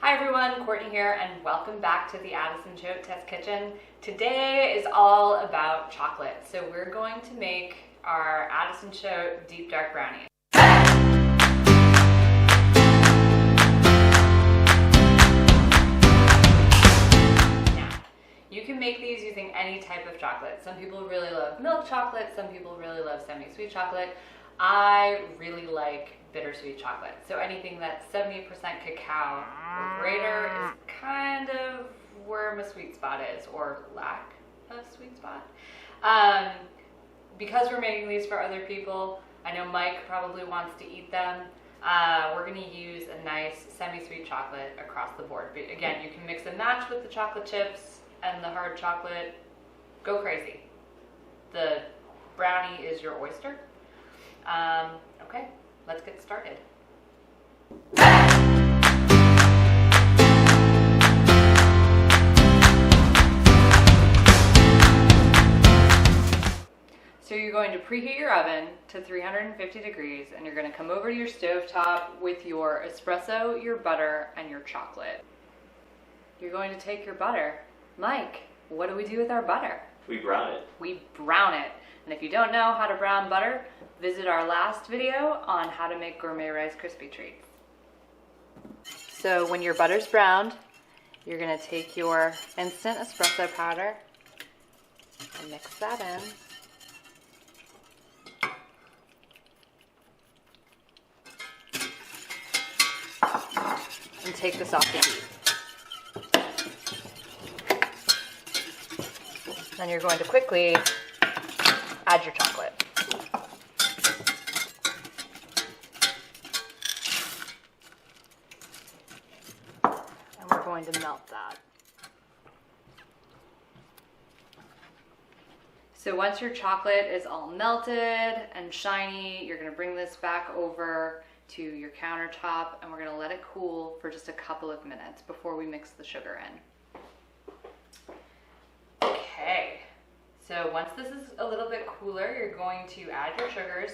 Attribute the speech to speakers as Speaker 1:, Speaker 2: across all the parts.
Speaker 1: Hi everyone, Courtney here, and welcome back to the Addison Choate Test Kitchen. Today is all about chocolate, so we're going to make our Addison Choate Deep Dark Brownies. Now, you can make these using any type of chocolate. Some people really love milk chocolate, some people really love semi-sweet chocolate. I really like bittersweet chocolate. So anything that's 70% cacao or greater is kind of where my sweet spot is, or lack of sweet spot. Because we're making these for other people, I know Mike probably wants to eat them. We're going to use a nice semi-sweet chocolate across the board. But again, you can mix and match with the chocolate chips and the hard chocolate. Go crazy. The brownie is your oyster. Okay. Let's get started. So you're going to preheat your oven to 350 degrees, and you're going to come over to your stovetop with your espresso, your butter, and your chocolate. You're going to take your butter. Mike, what do we do with our butter?
Speaker 2: We brown it.
Speaker 1: We brown it. And if you don't know how to brown butter, visit our last video on how to make gourmet Rice Krispie treats. So when your butter's browned, you're going to take your instant espresso powder and mix that in. And take this off the heat. Then you're going to quickly add your chocolate. And we're going to melt that. So once your chocolate is all melted and shiny, you're going to bring this back over to your countertop, and we're going to let it cool for just a couple of minutes before we mix the sugar in. Okay. So once this is a little bit cooler, you're going to add your sugars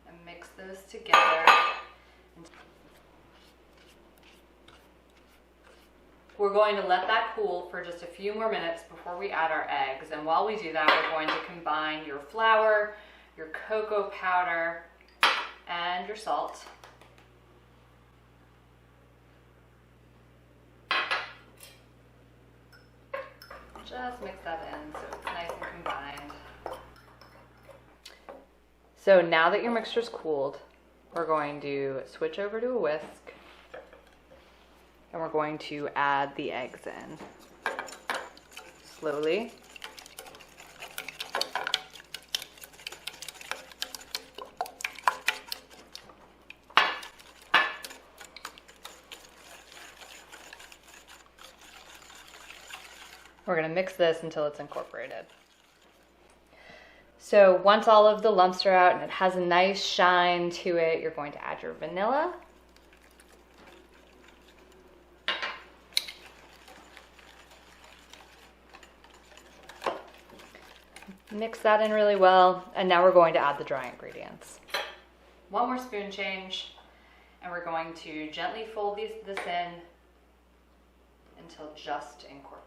Speaker 1: and mix those together. We're going to let that cool for just a few more minutes before we add our eggs. And while we do that, we're going to combine your flour, your cocoa powder, and your salt. Just mix that in so it's nice and combined. So now that your mixture's cooled, we're going to switch over to a whisk, and we're going to add the eggs in slowly. We're going to mix this until it's incorporated. So once all of the lumps are out and it has a nice shine to it, you're going to add your vanilla. Mix that in really well, and now we're going to add the dry ingredients. One more spoon change, and we're going to gently fold this in until just incorporated.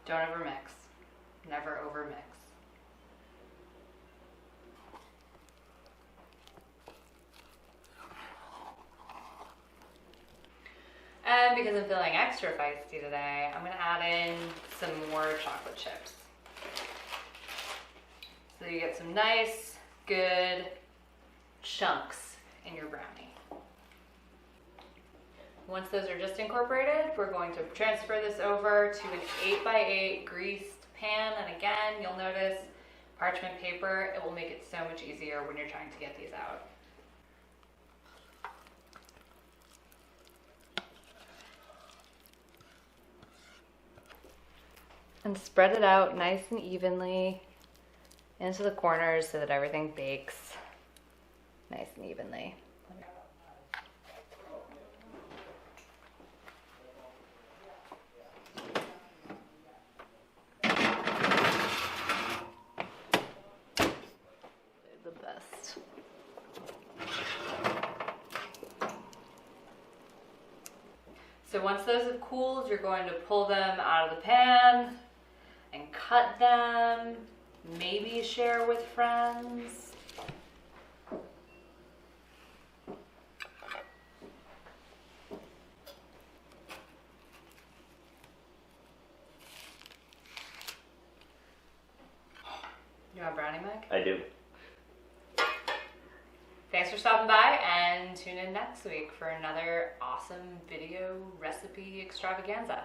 Speaker 1: Don't overmix. Never overmix. And because I'm feeling extra feisty today, I'm going to add in some more chocolate chips. So you get some nice, good chunks in your brownie. Once those are just incorporated, we're going to transfer this over to an 8x8 greased pan. And again, you'll notice parchment paper. It will make it so much easier when you're trying to get these out. And spread it out nice and evenly into the corners so that everything bakes nice and evenly. The best. So once those have cooled, you're going to pull them out of the pan and cut them, maybe share with friends. You want brownie, Mike?
Speaker 2: I do.
Speaker 1: Thanks for stopping by, and tune in next week for another awesome video recipe extravaganza.